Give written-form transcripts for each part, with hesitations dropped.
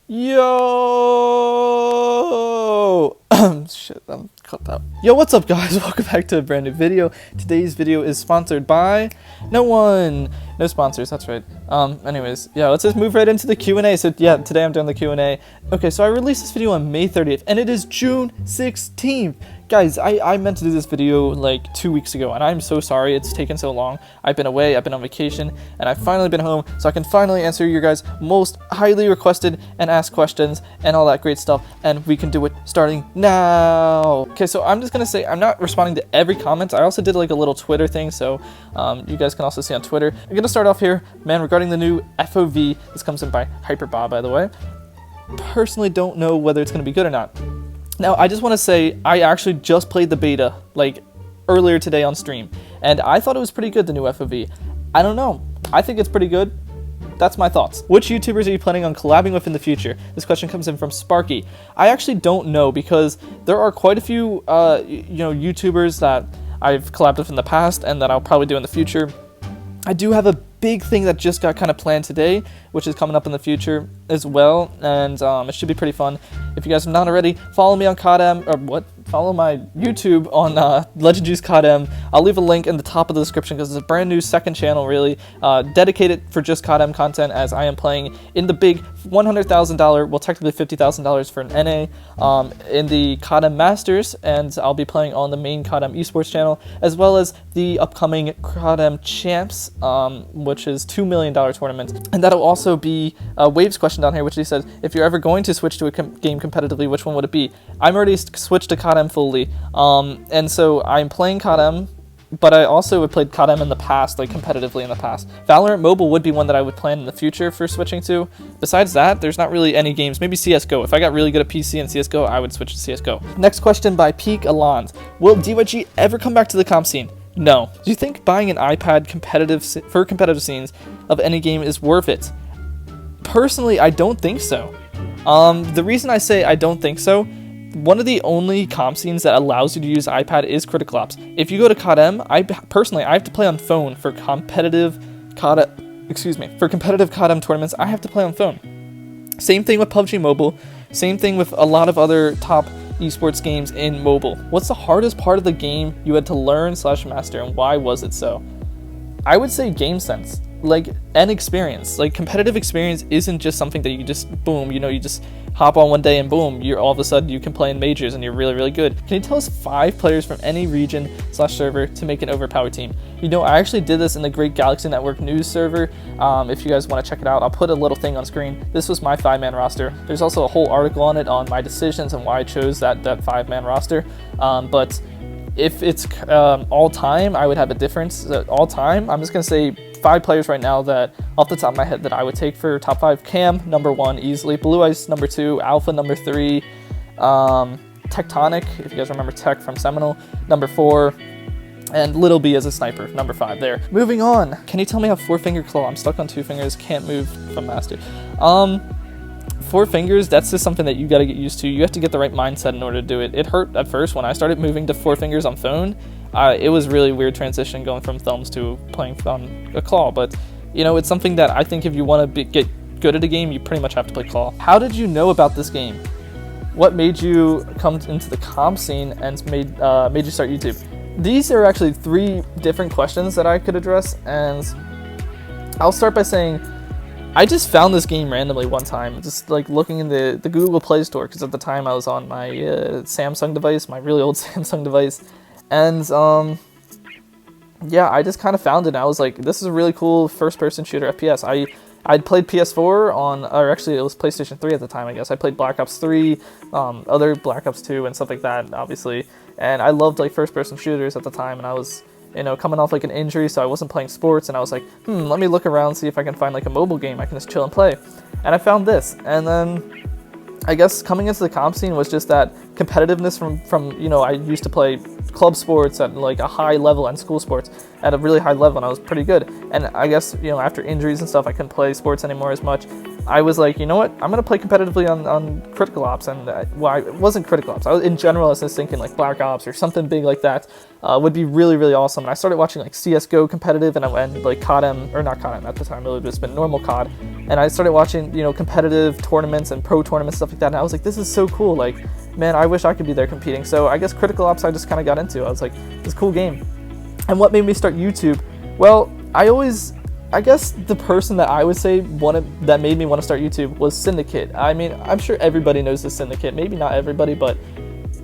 Yo! Shit, I'm cut that. Yo, what's up, guys? Welcome back to a brand new video. Today's video is sponsored by no one. No sponsors, that's right. Anyways, yeah, let's just move right into the Q&A. So yeah, today I'm doing the Q&A. Okay, so I released this video on May 30th, and it is June 16th. Guys, I meant to do this video like 2 weeks ago, and I'm so sorry it's taken so long. I've been away, I've been on vacation, and I've finally been home, so I can finally answer your guys' most highly requested and asked questions and all that great stuff, and we can do it starting now. Okay, so I'm just gonna say I'm not responding to every comment. I also did like a little Twitter thing, so you guys can also see on Twitter. I'm gonna start off here, man, regarding the new FOV. This comes in by Hyperbob, by the way. Personally don't know whether it's gonna be good or not. Now, I just want to say, I actually just played the beta, like, earlier today on stream, and I thought it was pretty good, the new FOV. I don't know. I think it's pretty good. That's my thoughts. Which YouTubers are you planning on collabing with in the future? This question comes in from Sparky. I actually don't know, because there are quite a few, YouTubers that I've collabed with in the past, and that I'll probably do in the future. I do have a big thing that just got kind of planned today, which is coming up in the future as well, and it should be pretty fun. If you guys are not already, follow me on Codm, or what? Follow my YouTube on Legend Juice Codm. I'll leave a link in the top of the description because it's a brand new second channel, really, dedicated for just Codm content, as I am playing in the big $100,000, well, technically $50,000 for an NA, in the Codm Masters, and I'll be playing on the main Codm esports channel, as well as the upcoming Codm Champs, which is $2 million tournament. And that'll also be Wave's question down here, which he said, if you're ever going to switch to a game competitively, which one would it be? I'm already switched to Codm fully, and so I'm playing Codm, but I also have played Codm in the past, like competitively in the past. Valorant Mobile would be one that I would plan in the future for switching to. Besides that, there's not really any games. Maybe CSGO. If I got really good at PC and CSGO, I would switch to CSGO. Next question by Peak Alonz. Will DyG ever come back to the comp scene? No. Do you think buying an iPad for competitive scenes of any game is worth it? Personally, I don't think so. The reason I say I don't think so, one of the only comp scenes that allows you to use iPad is Critical Ops. If you go to Codm, I have to play on phone for competitive Codm tournaments. I have to play on phone. Same thing with PUBG Mobile. Same thing with a lot of other top esports games in mobile. What's the hardest part of the game you had to learn / master, and why was it so? I would say game sense, like, and experience. Like, competitive experience isn't just something that you just boom, you just hop on one day and boom, you're all of a sudden you can play in majors and you're really, really good. Can you tell us 5 players from any region / server to make an overpowered team? I actually did this in the Great Galaxy Network news server. If you guys want to check it out, I'll put a little thing on screen. This was my 5-man roster. There's also a whole article on it on my decisions and why I chose that 5-man roster. But if it's all time, I would have a difference. All time, I'm just gonna say 5 players right now that off the top of my head that I would take for top 5. Cam, number 1, easily. Blue Ice, number 2. Alpha, number 3. Tectonic, if you guys remember Tech from Seminal, number 4. And Little B as a sniper, number 5 there. Moving on, can you tell me how 4-finger claw? I'm stuck on 2 fingers, can't move from master. 4 fingers, that's just something that you got to get used to. You have to get the right mindset in order to do it. It hurt at first when I started moving to 4 fingers on phone. It was really weird transition going from thumbs to playing on a claw, but it's something that I think if you want to get good at a game, you pretty much have to play claw. How did you know about this game? What made you come into the comp scene and made you start YouTube? These are actually 3 different questions that I could address, and I'll start by saying I just found this game randomly one time, just like looking in the Google Play Store, because at the time I was on my Samsung device, my really old Samsung device, and yeah, I just kind of found it, and I was like, this is a really cool first-person shooter FPS. I'd played PS4 or actually it was PlayStation 3 at the time, I guess. I played Black Ops 3, other Black Ops 2 and stuff like that, obviously, and I loved like first-person shooters at the time, and I was coming off like an injury, so I wasn't playing sports, and I was like, let me look around, see if I can find like a mobile game I can just chill and play. And I found this, and then I guess coming into the comp scene was just that competitiveness from I used to play club sports at like a high level and school sports, at a really high level, and I was pretty good. And I guess, you know, after injuries and stuff, I couldn't play sports anymore as much. I was like, you know what, I'm going to play competitively on Critical Ops, and well, it wasn't Critical Ops. In general, I was just thinking like Black Ops or something big like that would be really, really awesome. And I started watching like CSGO competitive, and I went like Codm, or not Codm at the time, it would have just been normal COD. And I started watching, you know, competitive tournaments and pro tournaments, stuff like that, and I was like, this is so cool, like, man, I wish I could be there competing. So I guess Critical Ops I just kind of got into. I was like, this is a cool game. And what made me start YouTube? Well, I guess the person that I would say that made me want to start YouTube was Syndicate. I mean, I'm sure everybody knows the Syndicate. Maybe not everybody, but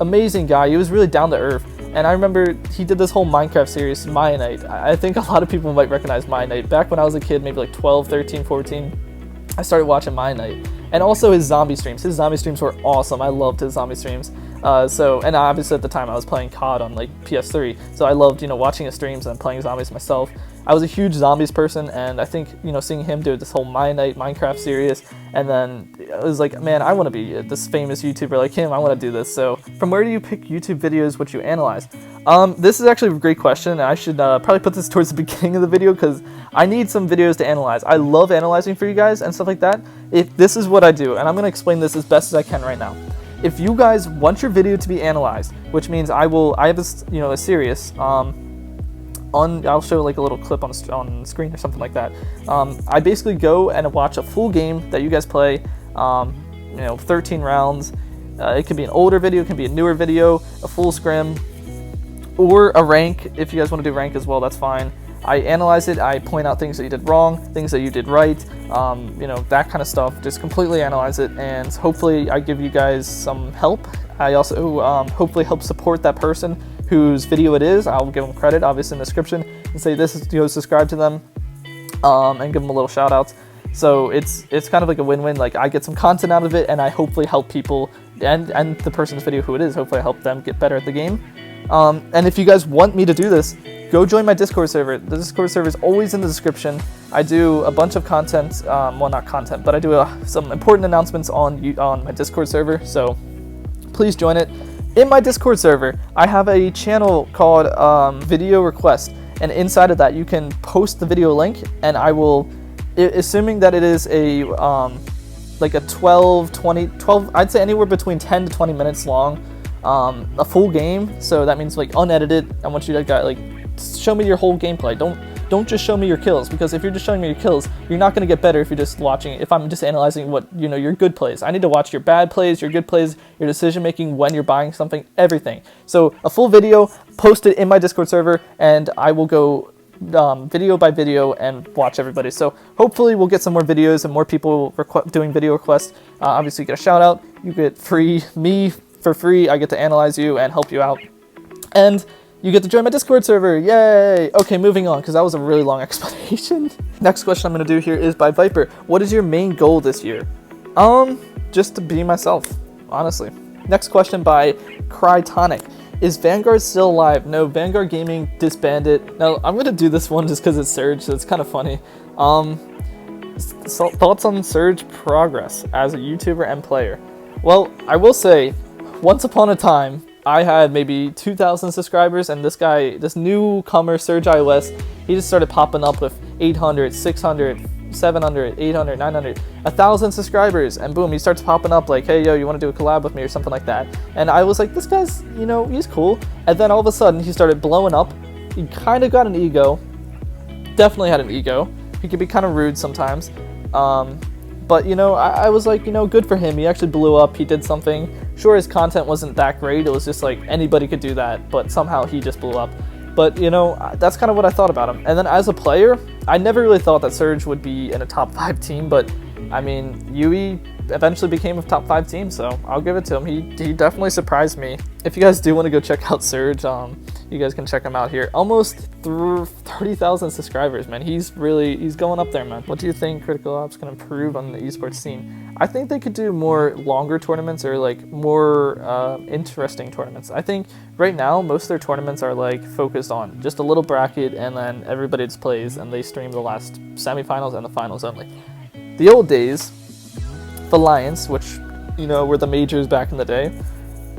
amazing guy. He was really down to earth. And I remember he did this whole Minecraft series, My Night. I think a lot of people might recognize My Night. Back when I was a kid, maybe like 12, 13, 14, I started watching My Night. And also his zombie streams. His zombie streams were awesome. I loved his zombie streams. And obviously at the time I was playing COD on like PS3, so I loved, you know, watching his streams and playing zombies myself. I was a huge zombies person, and I think, you know, seeing him do this whole My Night Minecraft series, and then it was like, man, I want to be this famous YouTuber like him. I want to do this. So from where do you pick YouTube videos which you analyze? This is actually a great question, and I should probably put this towards the beginning of the video because I need some videos to analyze. I love analyzing for you guys and stuff like that. If this is what I do, and I'm going to explain this as best as I can right now. If you guys want your video to be analyzed, which means I have this, you know, a series, I'll show like a little clip on screen or something like that. I basically go and watch a full game that you guys play, you know, 13 rounds. It could be an older video, it can be a newer video, a full scrim, or a rank. If you guys want to do rank as well, that's fine. I analyze it, I point out things that you did wrong, things that you did right, you know, that kind of stuff. Just completely analyze it, and hopefully I give you guys some help. I also hopefully help support that person whose video it is. I'll give them credit, obviously, in the description, and say this is, you know, subscribe to them, and give them a little shout out. So it's kind of like a win-win. Like, I get some content out of it, and I hopefully help people, and the person's video who it is, hopefully I help them get better at the game. And if you guys want me to do this, go join my Discord server. The Discord server is always in the description. I do a bunch of content, well, not content, but I do some important announcements on my Discord server, so please join it. In my Discord server, I have a channel called Video Request, and inside of that, you can post the video link, and I will, assuming that it is a like a 12, I'd say anywhere between 10 to 20 minutes long, a full game. So that means like unedited. I want you to like show me your whole gameplay. Don't just show me your kills, because if you're just showing me your kills, you're not going to get better if you're just watching. If I'm just analyzing what, you know, your good plays. I need to watch your bad plays, your good plays, your decision making when you're buying something, everything. So a full video, post it in my Discord server, and I will go video by video and watch everybody. So hopefully we'll get some more videos and more people doing video requests. Obviously you get a shout out, you get me for free, I get to analyze you and help you out, and you get to join my Discord server. Yay! Okay, moving on, because that was a really long explanation. Next question I'm going to do here is by Viper. What is your main goal this year? Just to be myself, honestly. Next question by Crytonic. Is Vanguard still alive? No, Vanguard Gaming disbanded. Now, I'm going to do this one just because it's Surge, so it's kind of funny. So thoughts on Surge progress as a YouTuber and player? Well, I will say, once upon a time, I had maybe 2,000 subscribers, and this newcomer, Surge iOS, he just started popping up with 800, 600, 700, 800, 900, 1,000 subscribers, and boom, he starts popping up like, hey, yo, you want to do a collab with me or something like that. And I was like, this guy's, you know, he's cool. And then all of a sudden, he started blowing up. He kind of got an ego. Definitely had an ego. He could be kind of rude sometimes. But, you know, I was like, you know, good for him. He actually blew up. He did something. Sure, his content wasn't that great. It was just like anybody could do that, but somehow he just blew up. But, you know, that's kind of what I thought about him. And then as a player, I never really thought that Surge would be in a top 5 team, but I mean, Yui eventually became a top 5 team, so I'll give it to him. He definitely surprised me. If you guys do want to go check out Surge, you guys can check him out here. Almost through 30,000 subscribers, man. He's going up there, man. What do you think Critical Ops can improve on the esports scene? I think they could do more longer tournaments, or like more interesting tournaments. I think right now most of their tournaments are like focused on just a little bracket, and then everybody just plays and they stream the last semifinals and the finals only. The old days, the Lions, which, you know, were the majors back in the day,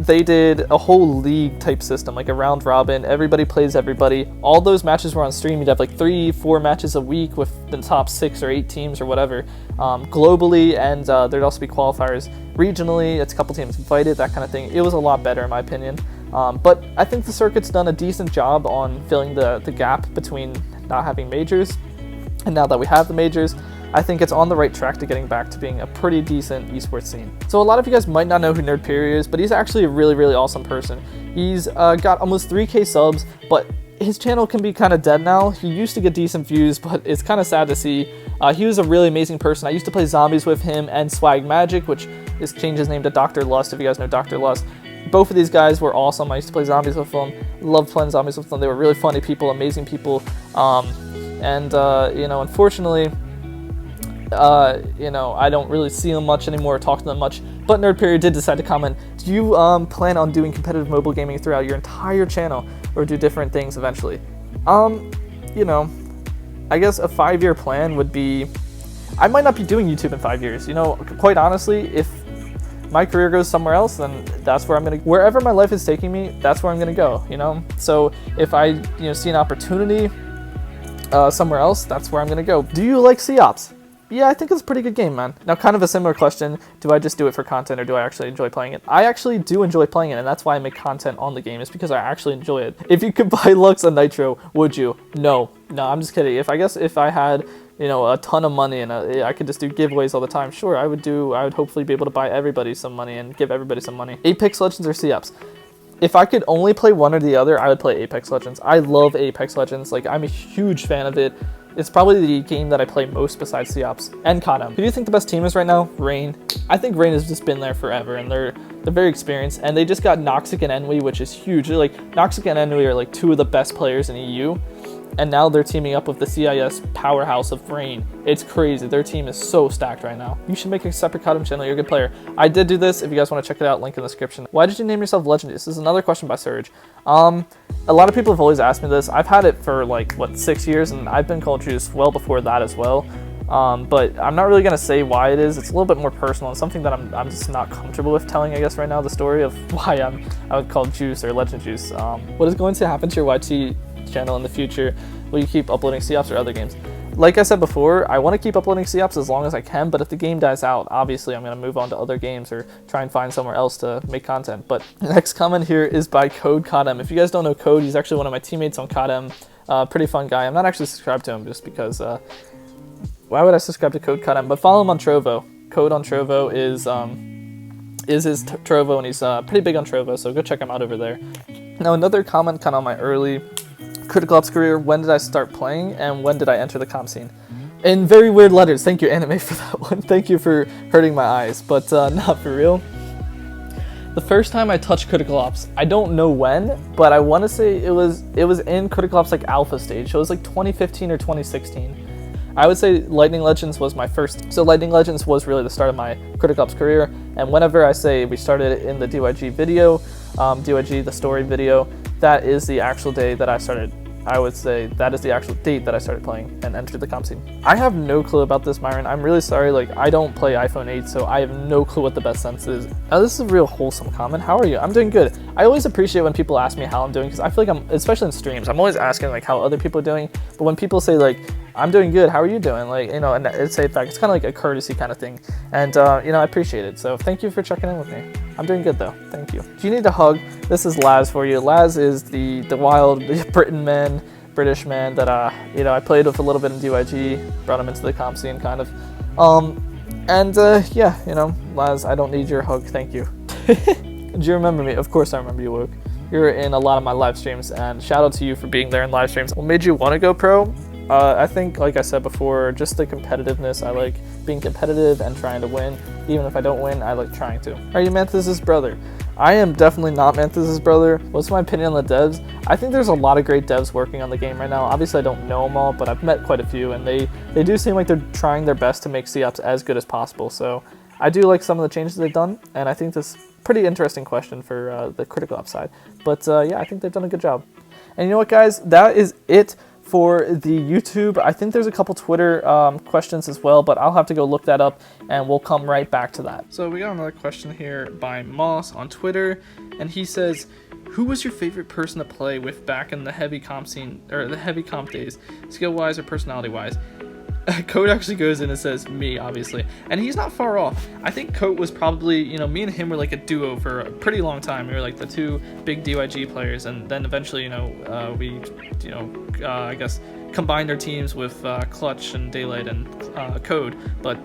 they did a whole league type system, like a round robin. Everybody plays everybody. All those matches were on stream. You'd have like 3-4 matches a week with the top 6 or 8 teams or whatever, globally, and there'd also be qualifiers regionally. It's a couple teams invited, that kind of thing. It was a lot better in my opinion. But I think the circuit's done a decent job on filling the gap between not having majors, and now that we have the majors, I think it's on the right track to getting back to being a pretty decent esports scene. So a lot of you guys might not know who NerdPeri is, but he's actually a really, really awesome person. He's got almost 3K subs, but his channel can be kind of dead now. He used to get decent views, but it's kind of sad to see. He was a really amazing person. I used to play Zombies with him and Swag Magic, which is changed his name to Dr. Lust, if you guys know Dr. Lust. Both of these guys were awesome. I used to play Zombies with them. Loved playing Zombies with them. They were really funny people, amazing people. You know, unfortunately, you know, I don't really see them much anymore or talk to them much, but NerdPeri did decide to comment, do you plan on doing competitive mobile gaming throughout your entire channel, or do different things eventually? You know, I guess a 5-year plan would be, I might not be doing YouTube in 5 years, you know, quite honestly. If my career goes somewhere else, then that's where I'm gonna, wherever my life is taking me, that's where I'm gonna go, you know? So if I, you know, see an opportunity somewhere else, that's where I'm gonna go. Do you like COps? Yeah, I think it's a pretty good game, man. Now, kind of a similar question, do I just do it for content or do I actually enjoy playing it? I actually do enjoy playing it, and that's why I make content on the game. It's because I actually enjoy it. If you could buy Lux on Nitro, would you? No, I'm just kidding. I guess if I had, you know, a ton of money and I could just do giveaways all the time, sure, I would hopefully be able to buy everybody some money and give everybody some money. Apex Legends or COps? If I could only play one or the other, I would play Apex Legends. I love Apex Legends. Like, I'm a huge fan of it. It's probably the game that I play most besides COps and Codm. Who do you think the best team is right now? Rain. I think Rain has just been there forever, and they're very experienced, and they just got Noxic and Enwy, which is huge. They're like, Noxic and Enwy are like 2 of the best players in EU, and now they're teaming up with the CIS powerhouse of Rain. It's crazy. Their team is so stacked right now. You should make a separate Codm channel. You're a good player. I did do this. If you guys want to check it out, link in the description. Why did you name yourself Legend? This is another question by Surge. A lot of people have always asked me this. I've had it for like, what, 6 years, and I've been called Juice well before that as well. But I'm not really going to say why it is. It's a little bit more personal and something that I'm just not comfortable with telling, I guess, right now, the story of why I would call Juice or Legend Juice. What is going to happen to your YT channel in the future? Will you keep uploading COps or other games? Like I said before, I want to keep uploading COps as long as I can, but if the game dies out, obviously I'm going to move on to other games or try and find somewhere else to make content. But the next comment here is by Codm. If you guys don't know Code, he's actually one of my teammates on Codm. Pretty fun guy. I'm not actually subscribed to him just because, why would I subscribe to Codm? But follow him on Trovo. Code on Trovo is his Trovo, and he's pretty big on Trovo, so go check him out over there. Now, another comment kind of on my early Critical Ops career, when did I start playing and when did I enter the comp scene? In very weird letters. Thank you, Anime, for that one. Thank you for hurting my eyes, but not for real. The first time I touched Critical Ops, I don't know when, but I want to say it was in Critical Ops like alpha stage, so it was like 2015 or 2016. I would say Lightning Legends was my first, so Lightning Legends was really the start of my Critical Ops career, and whenever I say we started in the DyG video, DyG the story video, that is the actual day that I started. I would say that is the actual date that I started playing and entered the comp scene. I have no clue about this, Myron. I'm really sorry. Like, I don't play iPhone 8, so I have no clue what the best sense is. Now, this is a real wholesome comment. How are you? I'm doing good. I always appreciate when people ask me how I'm doing, because I feel like especially in streams, I'm always asking like how other people are doing. But when people say like, I'm doing good, how are you doing? Like, you know, and it's a fact. It's kind of like a courtesy kind of thing. And, you know, I appreciate it. So thank you for checking in with me. I'm doing good though. Thank you. Do you need a hug? This is Laz for you. Laz is the wild British man that, you know, I played with a little bit in DyG, brought him into the comp scene kind of. Yeah, you know, Laz, I don't need your hug. Thank you. Do you remember me? Of course I remember you, Woke. You're in a lot of my live streams, and shout out to you for being there in live streams. What made you want to go pro? I think, like I said before, just the competitiveness. I like being competitive and trying to win. Even if I don't win, I like trying to. Are you Manthus's brother? I am definitely not Manthus's brother. What's my opinion on the devs? I think there's a lot of great devs working on the game right now. Obviously, I don't know them all, but I've met quite a few, and they do seem like they're trying their best to make COPs as good as possible. So I do like some of the changes they've done, and I think this is a pretty interesting question for the Critical Ops side. But yeah, I think they've done a good job. And you know what, guys? That is it for the YouTube. I think there's a couple Twitter questions as well, but I'll have to go look that up and we'll come right back to that. So we got another question here by Moss on Twitter, and he says, who was your favorite person to play with back in the heavy comp scene, or the heavy comp days, skill-wise or personality-wise? Code actually goes in and says me, obviously, and he's not far off. I think Code was probably, you know, me and him were like a duo for a pretty long time. We were like the two big DyG players, and then eventually, you know, we, you know, I guess combined our teams with Clutch and Daylight and Code, but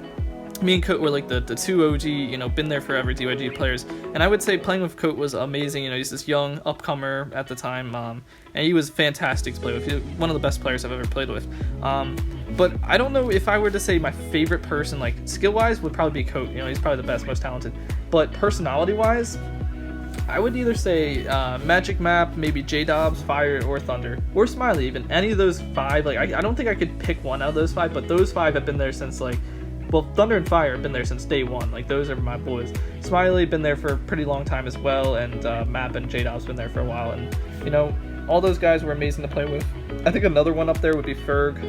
me and Coat were like the two OG, you know, been there forever DyG players, and I would say playing with Coat was amazing. You know, he's this young upcomer at the time, and he was fantastic to play with. He's one of the best players I've ever played with. But I don't know if I were to say my favorite person, like skill-wise, would probably be Coat. You know, he's probably the best, most talented. But personality-wise, I would either say Magic Map, maybe J-Dobbs, Fire, or Thunder, or Smiley even. Any of those five, like I don't think I could pick one out of those five, but those five have been there since like, well, Thunder and Fire have been there since day one. Like, those are my boys. Smiley been there for a pretty long time as well, and Map and J-Dobbs been there for a while. And, you know, all those guys were amazing to play with. I think another one up there would be Ferg.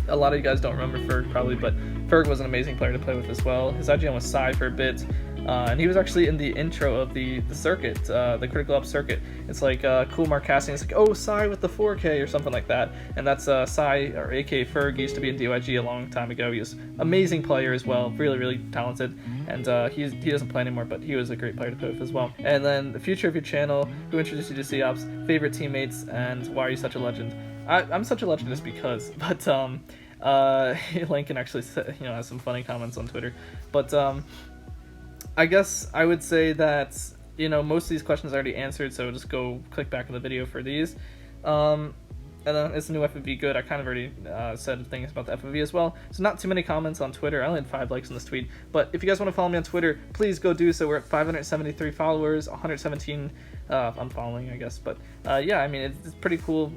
A lot of you guys don't remember Ferg probably, but Ferg was an amazing player to play with as well. His IGN was Psy for a bit. And he was actually in the intro of the circuit, the Critical Ops circuit. It's like Cool Mark casting. It's like, oh, Psy with the 4K or something like that. And that's Psy, or aka Ferg. He used to be in DyG a long time ago. He was an amazing player as well, really, really talented. And he doesn't play anymore, but he was a great player to play with as well. And then the future of your channel, who introduced you to C-Ops, favorite teammates, and why are you such a legend? I'm such a legend just because, but Lincoln actually said, you know, has some funny comments on Twitter, but I guess I would say that, you know, most of these questions are already answered, so just go click back in the video for these. And then is the new FFV good? I kind of already said things about the FFV as well. So not too many comments on Twitter. I only had 5 likes on this tweet. But if you guys want to follow me on Twitter, please go do so. We're at 573 followers, 117 unfollowing, I guess. But yeah, I mean, it's pretty cool.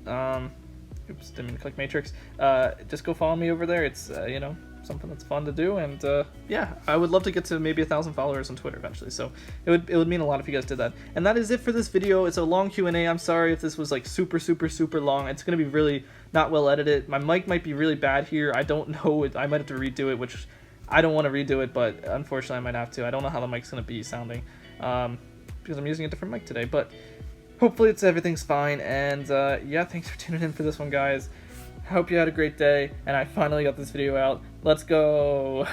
Oops, didn't mean to click Matrix. Just go follow me over there. It's, you know, something that's fun to do, and yeah, I would love to get to maybe 1,000 followers on Twitter eventually, so it would mean a lot if you guys did that. And that is it for this video. It's a long Q&A. I'm sorry if this was like super long. It's gonna be really not well edited. My mic might be really bad here. I don't know. I might have to redo it, which I don't want to redo it, but unfortunately I might have to. I don't know how the mic's gonna be sounding because I'm using a different mic today, but hopefully everything's fine. And yeah, thanks for tuning in for this one, guys. I hope you had a great day, and I finally got this video out. Let's go!